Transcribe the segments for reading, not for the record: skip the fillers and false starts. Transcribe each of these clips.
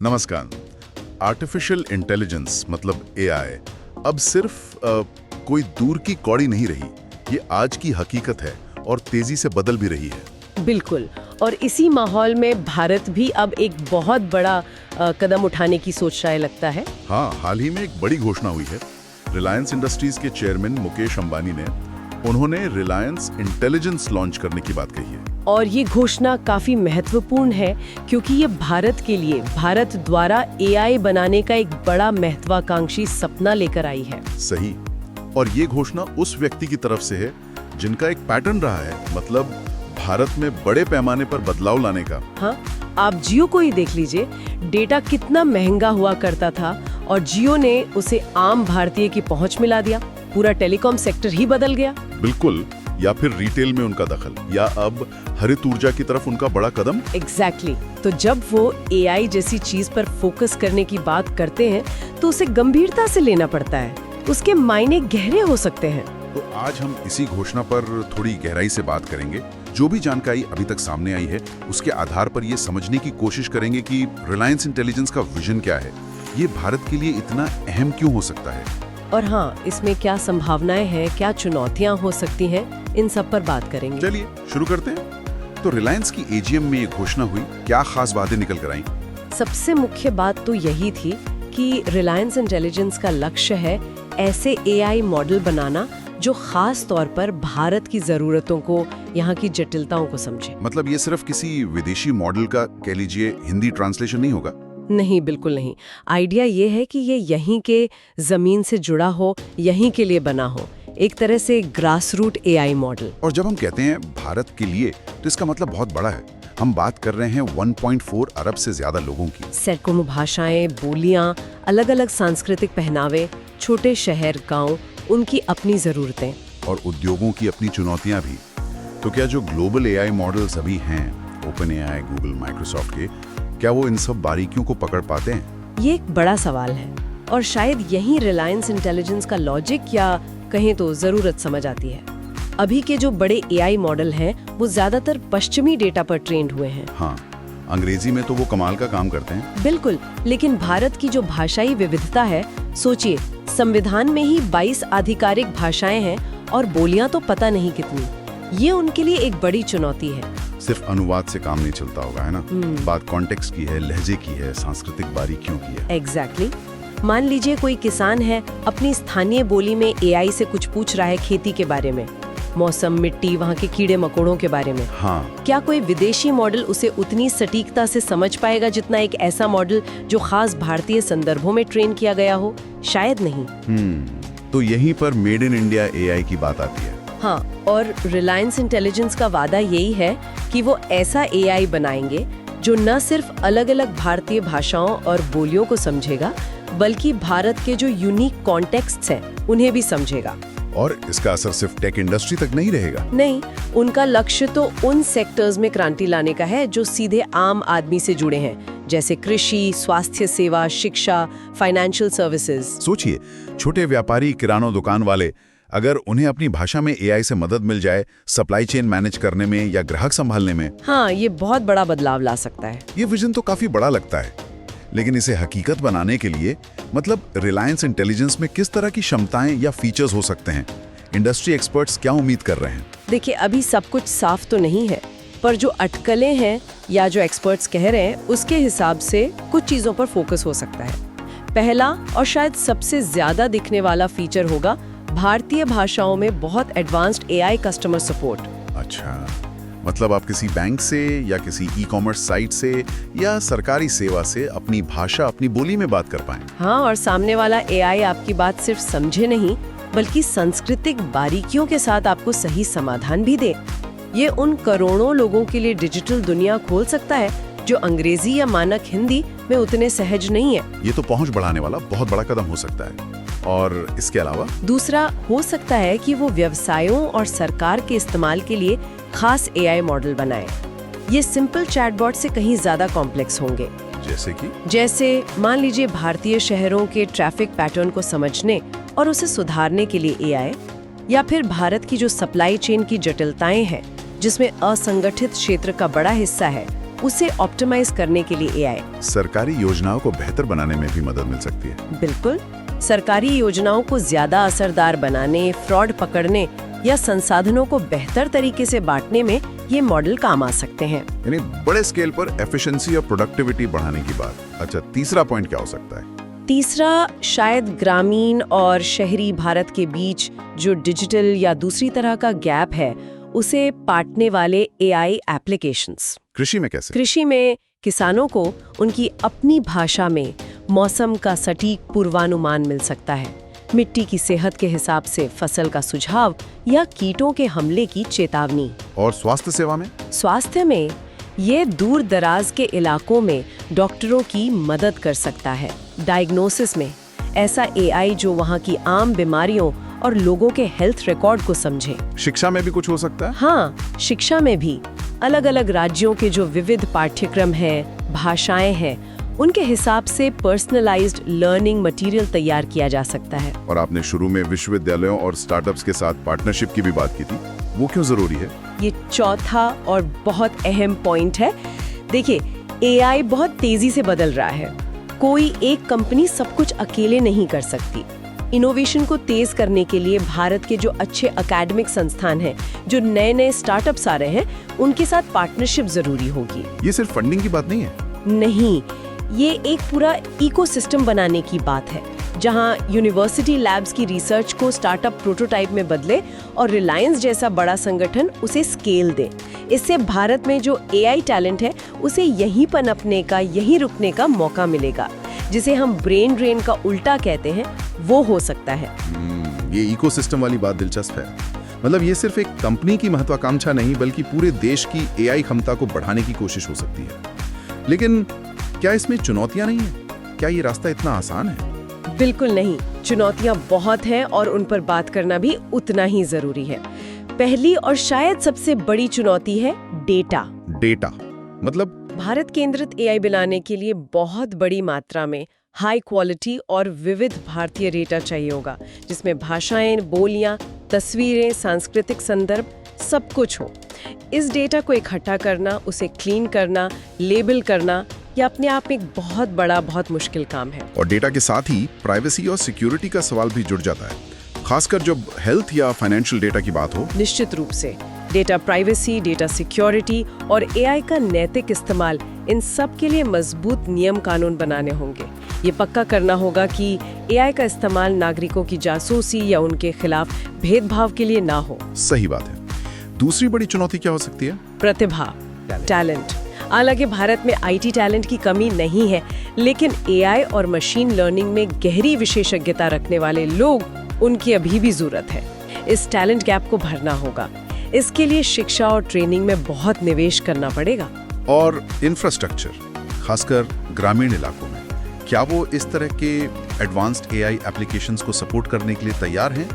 नमस्कार। Artificial intelligence मतलब AI अब सिर्फ कोई दूर की कौड़ी नहीं रही, ये आज की हकीकत है और तेजी से बदल भी रही है। बिल्कुल। और इसी माहौल में भारत भी अब एक बहुत बड़ा कदम उठाने की सोच रहा है लगता है। हाँ, हाल ही में एक बड़ी घोषणा हुई है। रिलायंस इंडस्ट्रीज के चेयरमैन मुकेश अंबानी ने उन्होंने रिलायंस इंटेलिजेंस लॉन्च करने की बात कही है। और ये घोषणा काफी महत्वपूर्ण है क्योंकि ये भारत के लिए भारत द्वारा एआई बनाने का एक बड़ा महत्वाकांक्षी सपना लेकर आई है। सही। और ये घोषणा उस व्यक्ति की तरफ से है जिनका एक पैटर्न रहा है, मतलब भारत में बड़े पैमाने पर बदलाव लाने का। हाँ, आप जियो को ही देख लीजिए, डेटा कितना महंगा हुआ करता था और जियो ने उसे आम भारतीय की पहुंच मिला दिया। पूरा टेलीकॉम सेक्टर ही बदल गया। बिल्कुल। या फिर रिटेल में उनका दखल, या अब हरित ऊर्जा की तरफ उनका बड़ा कदम। एग्जैक्टली। तो जब वो एआई जैसी चीज पर फोकस करने की बात करते हैं तो उसे गंभीरता से लेना पड़ता है, उसके मायने गहरे हो सकते हैं। तो आज हम इसी घोषणा पर थोड़ी गहराई से बात करेंगे। जो भी जानकारी अभी तक सामने आई है उसके आधार पर ये समझने की कोशिश करेंगे कि रिलायंस इंटेलिजेंस का विजन क्या है, ये भारत के लिए इतना अहम क्यों हो सकता है, और हाँ, इसमें क्या संभावनाएं हैं, क्या चुनौतियां हो सकती हैं, इन सब पर बात करेंगे। चलिए शुरू करते हैं। तो रिलायंस की एजीएम में ये घोषणा हुई, क्या खास बातें निकल कर आई? सबसे मुख्य बात तो यही थी कि रिलायंस इंटेलिजेंस का लक्ष्य है ऐसे एआई मॉडल बनाना जो खास तौर पर भारत की जरूरतों को, यहाँ की जटिलताओं को समझे। मतलब ये सिर्फ किसी विदेशी मॉडल का, कह लीजिए, हिंदी ट्रांसलेशन नहीं होगा? नहीं, बिल्कुल नहीं। आइडिया ये है कि ये यहीं के जमीन से जुड़ा हो, यहीं के लिए बना हो, एक तरह से ग्रास रूट एआई मॉडल। और जब हम कहते हैं भारत के लिए तो इसका मतलब बहुत बड़ा है। हम बात कर रहे हैं 1.4 अरब से ज्यादा लोगों की। सैकड़ों भाषाएं, बोलियां, अलग अलग सांस्कृतिक पहनावे, छोटे शहर, गांव, उनकी अपनी जरूरतें और उद्योगों की अपनी चुनौतियां भी। तो क्या जो ग्लोबल एआई मॉडल्स अभी हैं, ओपन एआई, गूगल, माइक्रोसॉफ्ट के, क्या वो इन सब बारीकियों को पकड़ पाते हैं? ये एक बड़ा सवाल है और शायद यही रिलायंस इंटेलिजेंस का लॉजिक या कहें तो जरूरत समझ आती है। अभी के जो बड़े एआई मॉडल हैं वो ज्यादातर पश्चिमी डेटा पर ट्रेंड हुए हैं। हाँ, अंग्रेजी में तो वो कमाल का काम करते हैं। बिल्कुल, लेकिन भारत की जो भाषाई विविधता है, सोचिए, संविधान में ही 22 आधिकारिक भाषाएं हैं और बोलियां तो पता नहीं कितनी। ये उनके लिए एक बड़ी चुनौती है। सिर्फ अनुवाद से काम नहीं चलता होगा, है ना? बात कॉन्टेक्स्ट की है, लहजे की है, सांस्कृतिक बारीकियों की है। एग्जैक्टली। मान लीजिए कोई किसान है, अपनी स्थानीय बोली में एआई से कुछ पूछ रहा है खेती के बारे में, मौसम, मिट्टी, वहाँ के कीड़े मकोड़ों के बारे में। हाँ। क्या कोई विदेशी मॉडल उसे उतनी सटीकता से समझ पाएगा जितना एक ऐसा मॉडल जो खास भारतीय संदर्भों में ट्रेन किया गया हो? शायद नहीं। तो यहीं पर मेड इन इंडिया एआई की बात आती है। हाँ, और रिलायंस इंटेलिजेंस का वादा यही है कि वो ऐसा एआई बनाएंगे जो न सिर्फ अलग अलग भारतीय भाषाओं और बोलियों को समझेगा, बल्कि भारत के जो यूनिक कॉन्टेक्स्ट्स हैं उन्हें भी समझेगा। और इसका असर सिर्फ टेक इंडस्ट्री तक नहीं रहेगा। नहीं, उनका लक्ष्य तो उन सेक्टर्स में क्रांति लाने का है जो सीधे आम आदमी से जुड़े हैं, जैसे कृषि, स्वास्थ्य सेवा, शिक्षा, फाइनेंशियल सर्विसेज। सोचिए, छोटे व्यापारी, किराना दुकान वाले, अगर उन्हें अपनी भाषा में एआई से मदद मिल जाए सप्लाई चेन मैनेज करने में या ग्राहक संभालने में, हाँ, ये बहुत बड़ा बदलाव ला सकता है। ये विजन तो काफी बड़ा लगता है, लेकिन इसे हकीकत बनाने के लिए मतलब रिलायंस इंटेलिजेंस में किस तरह की क्षमताएं या फीचर्स हो सकते हैं? इंडस्ट्री एक्सपर्ट्स क्या उम्मीद कर रहे हैं? देखिए, अभी सब कुछ साफ तो नहीं है, पर जो अटकलें हैं या जो एक्सपर्ट्स कह रहे हैं उसके हिसाब से कुछ चीजों पर फोकस हो सकता है। पहला और शायद सबसे ज्यादा दिखने वाला फीचर होगा भारतीय भाषाओं में बहुत एडवांस्ड एआई कस्टमर सपोर्ट। अच्छा, मतलब आप किसी बैंक से या किसी ई कॉमर्स साइट से या सरकारी सेवा से अपनी भाषा, अपनी बोली में बात कर पाएं। हाँ, और सामने वाला एआई आपकी बात सिर्फ समझे नहीं, बल्कि सांस्कृतिक बारीकियों के साथ आपको सही समाधान भी दे। ये उन करोड़ों लोगों के लिए डिजिटल दुनिया खोल सकता है जो अंग्रेजी या मानक हिंदी में उतने सहज नहीं है। ये तो पहुंच बढ़ाने वाला बहुत बड़ा कदम हो सकता है। और इसके अलावा दूसरा हो सकता है कि वो व्यवसायों और सरकार के इस्तेमाल के लिए खास एआई मॉडल बनाए। ये सिंपल चैटबॉट से कहीं ज्यादा कॉम्प्लेक्स होंगे। जैसे मान लीजिए भारतीय शहरों के ट्रैफिक पैटर्न को समझने और उसे सुधारने के लिए एआई, या फिर भारत की जो सप्लाई चेन की जटिलताएं हैं जिसमें असंगठित क्षेत्र का बड़ा हिस्सा है, उसे ऑप्टिमाइज करने के लिए एआई। सरकारी योजनाओं को बेहतर बनाने में भी मदद मिल सकती है। बिल्कुल, सरकारी योजनाओं को ज्यादा असरदार बनाने, फ्रॉड पकड़ने या संसाधनों को बेहतर तरीके से बांटने में ये मॉडल काम आ सकते हैं। यानी बड़े स्केल पर एफिशिएंसी और प्रोडक्टिविटी बढ़ाने की बात। अच्छा, तीसरा पॉइंट क्या हो सकता है? तीसरा, शायद ग्रामीण और शहरी भारत के बीच जो डिजिटल या दूसरी तरह का गैप है उसे पाटने वाले एआई एप्लीकेशंस। कृषि में कैसे? कृषि में किसानों को उनकी अपनी भाषा में मौसम का सटीक पूर्वानुमान मिल सकता है, मिट्टी की सेहत के हिसाब से फसल का सुझाव या कीटों के हमले की चेतावनी। और स्वास्थ्य सेवा में? स्वास्थ्य में ये दूर दराज के इलाकों में डॉक्टरों की मदद कर सकता है। डायग्नोसिस में ऐसा एआई जो वहाँ की आम बीमारियों और लोगों के हेल्थ रिकॉर्ड को समझे। शिक्षा में भी कुछ हो सकता है? हाँ, शिक्षा में भी अलग अलग राज्यों के जो विविध पाठ्यक्रम हैं, भाषाएं हैं, उनके हिसाब से पर्सनलाइज्ड लर्निंग मटेरियल तैयार किया जा सकता है। और आपने शुरू में विश्वविद्यालयों और स्टार्टअप्स के साथ पार्टनरशिप की भी बात की थी, वो क्यों जरूरी है? ये चौथा और बहुत अहम पॉइंट है। देखिए, एआई बहुत तेजी से बदल रहा है। कोई एक कंपनी सब कुछ अकेले नहीं कर सकती। इनोवेशन को तेज करने के लिए भारत के जो अच्छे एकेडमिक संस्थान हैं, जो नए नए स्टार्टअप्स आ रहे हैं, उनके साथ पार्टनरशिप जरूरी होगी। ये सिर्फ फंडिंग की बात नहीं है? नहीं, ये एक पूरा इकोसिस्टम बनाने की बात है, जहां यूनिवर्सिटी लैब्स की रिसर्च को स्टार्टअप प्रोटोटाइप में बदले और रिलायंस जैसा बड़ा संगठन उसे स्केल दे। इससे भारत में जो एआई टैलेंट है उसे यहीं पनपने का, यहीं रुकने का मौका मिलेगा। जिसे हम ब्रेन ड्रेन का उल्टा कहते हैं, वो हो सकता है। ये इकोसिस्टम वाली बात दिलचस्प है। मतलब ये सिर्फ एक कंपनी की महत्वाकांक्षा नहीं, बल्कि पूरे देश की एआई क्षमता को बढ़ाने की कोशिश हो सकती है। लेकिन क्या इसमें चुनौतियां नहीं है? क्या ये रास्ता इतना आसान है? बिल्कुल नहीं, चुनौतियां बहुत हैं और उन पर बात करना भी उतना ही जरूरी है। पहली और शायद सबसे बड़ी चुनौती है डेटा। डेटा मतलब? भारत केंद्रित एआई बनाने के लिए बहुत बड़ी मात्रा में हाई क्वालिटी और विविध भारतीय डेटा चाहिए होगा, जिसमें भाषाएं, बोलियां, तस्वीरें, सांस्कृतिक संदर्भ सब कुछ हो। इस डेटा को इकट्ठा करना, उसे क्लीन करना, लेबल करना, यह अपने आप में एक बहुत बड़ा, बहुत मुश्किल काम है। और डेटा के साथ ही प्राइवेसी और सिक्योरिटी का सवाल भी जुड़ जाता है, खासकर जब हेल्थ या फाइनेंशियल डेटा की बात हो। निश्चित रूप से डेटा प्राइवेसी, डेटा सिक्योरिटी और एआई का नैतिक इस्तेमाल, इन सब के लिए मजबूत नियम कानून बनाने होंगे। ये पक्का करना होगा कि एआई का इस्तेमाल नागरिकों की जासूसी या उनके खिलाफ भेदभाव के लिए ना हो। सही बात है। दूसरी बड़ी चुनौती क्या हो सकती है? प्रतिभा, टैलेंट। हालांकि भारत में आईटी टैलेंट की कमी नहीं है, लेकिन एआई और मशीन लर्निंग में गहरी विशेषज्ञता रखने वाले लोग, उनकी अभी भी जरूरत है। इस टैलेंट गैप को भरना होगा। इसके लिए शिक्षा और ट्रेनिंग में बहुत निवेश करना पड़ेगा। और इंफ्रास्ट्रक्चर, खासकर ग्रामीण इलाकों में, क्या वो इस तरह के एडवांस्ड एआई एप्लीकेशंस को सपोर्ट करने के लिए तैयार हैं?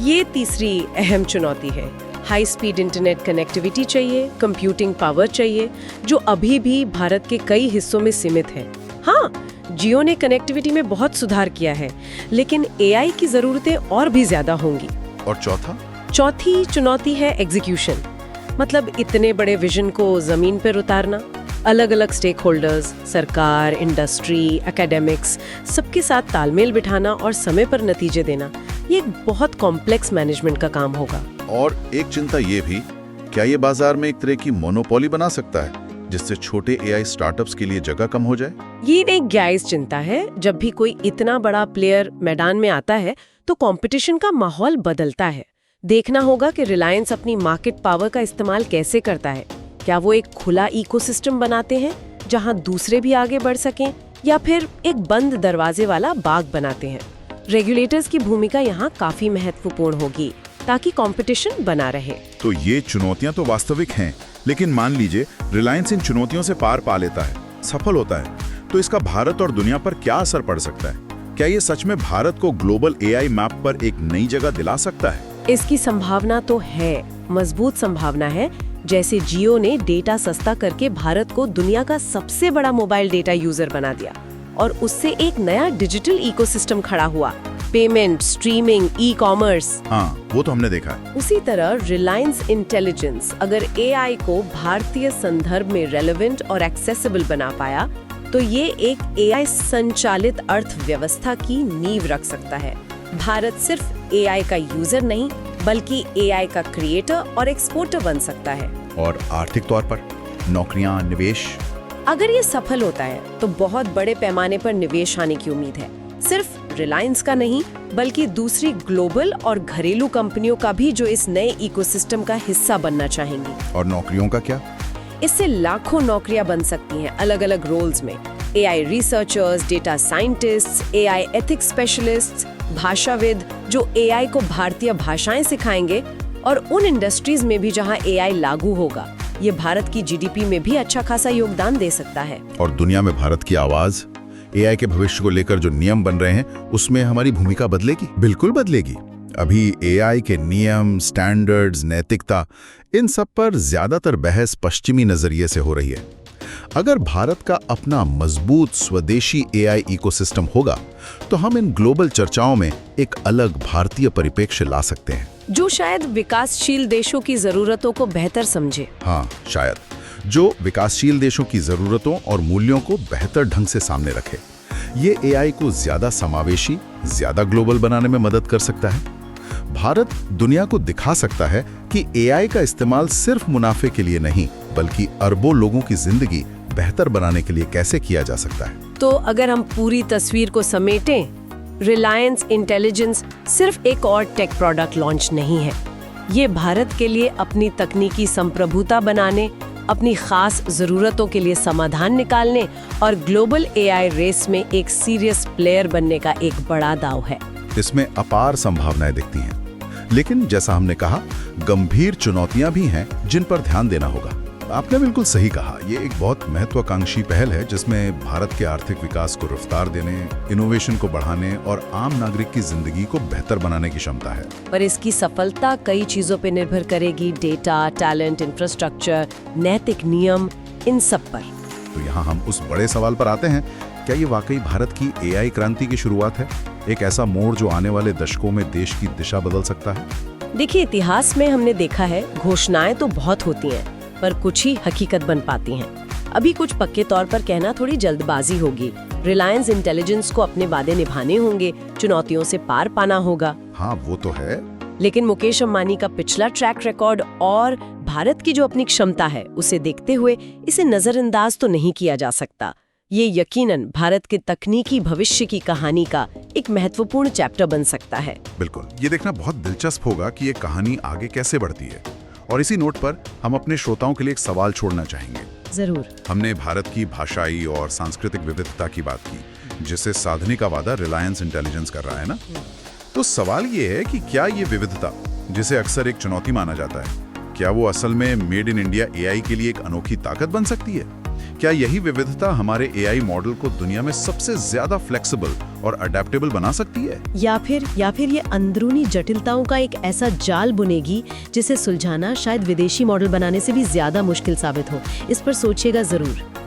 ये तीसरी अहम चुनौती है। हाई स्पीड इंटरनेट कनेक्टिविटी चाहिए, कंप्यूटिंग पावर चाहिए, जो अभी भी भारत के कई हिस्सों में सीमित है। हाँ, जियो ने कनेक्टिविटी में बहुत सुधार किया है, लेकिन एआई की जरूरतें और भी ज्यादा होंगी। और चौथी चुनौती है एग्जीक्यूशन, मतलब इतने बड़े विजन को जमीन पर उतारना। अलग अलग स्टेक होल्डर्स, सरकार, इंडस्ट्री, एकेडमिक्स, सबके साथ तालमेल बिठाना और समय पर नतीजे देना, ये एक बहुत कॉम्प्लेक्स मैनेजमेंट का काम होगा। और एक चिंता ये भी, क्या ये बाजार में एक तरह की मोनोपोली बना सकता है, जिससे छोटे एआई स्टार्टअप्स के लिए जगह कम हो जाए? ये एक जायज चिंता है। जब भी कोई इतना बड़ा प्लेयर मैदान में आता है तो कंपटीशन का माहौल बदलता है। देखना होगा कि रिलायंस अपनी मार्केट पावर का इस्तेमाल कैसे करता है। क्या वो एक खुला इकोसिस्टम बनाते हैं जहां दूसरे भी आगे बढ़ सकें, या फिर एक बंद दरवाजे वाला बाग बनाते हैं? रेगुलेटर्स की भूमिका यहाँ काफी महत्वपूर्ण होगी ताकि कंपटीशन बना रहे। तो ये चुनौतियां तो वास्तविक हैं, लेकिन मान लीजिए रिलायंस इन चुनौतियों से पार पा लेता है, सफल होता है, तो इसका भारत और दुनिया पर क्या असर पड़ सकता है? क्या ये सच में भारत को ग्लोबल एआई मैप पर एक नई जगह दिला सकता है? इसकी संभावना तो है, मजबूत संभावना है। जैसे जियो ने डेटा सस्ता करके भारत को दुनिया का सबसे बड़ा मोबाइल डेटा यूजर बना दिया और उससे एक नया डिजिटल इकोसिस्टम खड़ा हुआ। Payment, streaming, e-commerce. हाँ, वो तो हमने देखा है। उसी तरह रिलायंस इंटेलिजेंस अगर एआई को भारतीय संदर्भ में रेलेवेंट और एक्सेसिबल बना पाया तो ये एक एआई संचालित अर्थव्यवस्था की नींव रख सकता है। भारत सिर्फ एआई का यूजर नहीं बल्कि एआई का क्रिएटर और एक्सपोर्टर बन सकता है। और आर्थिक तौर पर नौकरियां, निवेश। अगर ये सफल होता है तो बहुत बड़े पैमाने पर निवेश आने की उम्मीद है। सिर्फ रिलायंस का नहीं बल्कि दूसरी ग्लोबल और घरेलू कंपनियों का भी जो इस नए इकोसिस्टम का हिस्सा बनना चाहेंगी। और नौकरियों का क्या? इससे लाखों नौकरियां बन सकती हैं अलग अलग रोल्स में। AI researchers, data scientists, AI ethics specialists, भाषाविद जो एआई को भारतीय भाषाएं सिखाएंगे, और उन इंडस्ट्रीज में भी जहां एआई लागू होगा। ये भारत की जीडीपी में भी अच्छा खासा योगदान दे सकता है। और दुनिया में भारत की आवाज, एआई के भविष्य को लेकर जो नियम बन रहे हैं उसमें हमारी भूमिका बदलेगी? बिल्कुल बदलेगी। अभी एआई के नियम, स्टैंडर्ड्स, नैतिकता, इन सब पर ज्यादातर बहस पश्चिमी नजरिए से हो रही है। अगर भारत का अपना मजबूत स्वदेशी एआई इकोसिस्टम होगा तो हम इन ग्लोबल चर्चाओं में एक अलग भारतीय परिप्रेक्ष्य ला सकते हैं, जो शायद विकासशील देशों की जरूरतों को बेहतर समझे। हाँ, शायद जो विकासशील देशों की जरूरतों और मूल्यों को बेहतर ढंग से सामने रखे। ये एआई को ज्यादा समावेशी, ज्यादा ग्लोबल बनाने में मदद कर सकता है। भारत दुनिया को दिखा सकता है कि एआई का इस्तेमाल सिर्फ मुनाफे के लिए नहीं बल्कि अरबों लोगों की जिंदगी बेहतर बनाने के लिए कैसे किया जा सकता है। तो अगर हम पूरी तस्वीर को समेटें, रिलायंस इंटेलिजेंस सिर्फ एक और टेक प्रोडक्ट लॉन्च नहीं है। ये भारत के लिए अपनी तकनीकी संप्रभुता बनाने, अपनी खास जरूरतों के लिए समाधान निकालने और ग्लोबल एआई रेस में एक सीरियस प्लेयर बनने का एक बड़ा दांव है। इसमें अपार संभावनाएं दिखती हैं, लेकिन जैसा हमने कहा, गंभीर चुनौतियां भी हैं जिन पर ध्यान देना होगा। आपने बिल्कुल सही कहा, ये एक बहुत महत्वाकांक्षी पहल है जिसमें भारत के आर्थिक विकास को रफ्तार देने, इनोवेशन को बढ़ाने और आम नागरिक की जिंदगी को बेहतर बनाने की क्षमता है। पर इसकी सफलता कई चीजों पर निर्भर करेगी, डेटा, टैलेंट, इंफ्रास्ट्रक्चर, नैतिक नियम, इन सब पर। तो यहाँ हम उस बड़े सवाल पर आते हैं, क्या ये वाकई भारत की एआई क्रांति की शुरुआत है? एक ऐसा मोड़ जो आने वाले दशकों में देश की दिशा बदल सकता है? देखिए, इतिहास में हमने देखा है घोषणाएं तो बहुत होती हैं पर कुछ ही हकीकत बन पाती हैं। अभी कुछ पक्के तौर पर कहना थोड़ी जल्दबाजी होगी। रिलायंस इंटेलिजेंस को अपने वादे निभाने होंगे, चुनौतियों से पार पाना होगा। हाँ, वो तो है। लेकिन मुकेश अंबानी का पिछला ट्रैक रिकॉर्ड और भारत की जो अपनी क्षमता है उसे देखते हुए इसे नजरअंदाज तो नहीं किया जा सकता। ये यकीनन भारत के तकनीकी भविष्य की कहानी का एक महत्वपूर्ण चैप्टर बन सकता है। बिल्कुल, ये देखना बहुत दिलचस्प होगा कि ये कहानी आगे कैसे बढ़ती है। और इसी नोट पर हम अपने श्रोताओं के लिए एक सवाल छोड़ना चाहेंगे। जरूर। हमने भारत की भाषाई और सांस्कृतिक विविधता की बात की, जिसे साधने का वादा रिलायंस इंटेलिजेंस कर रहा है ना। तो सवाल ये है कि क्या ये विविधता, जिसे अक्सर एक चुनौती माना जाता है, क्या वो असल में मेड इन इंडिया एआई के लिए एक अनोखी ताकत बन सकती है? क्या यही विविधता हमारे एआई मॉडल को दुनिया में सबसे ज्यादा फ्लेक्सिबल और अडेप्टेबल बना सकती है? या फिर ये अंदरूनी जटिलताओं का एक ऐसा जाल बुनेगी जिसे सुलझाना शायद विदेशी मॉडल बनाने से भी ज्यादा मुश्किल साबित हो। इस पर सोचिएगा जरूर।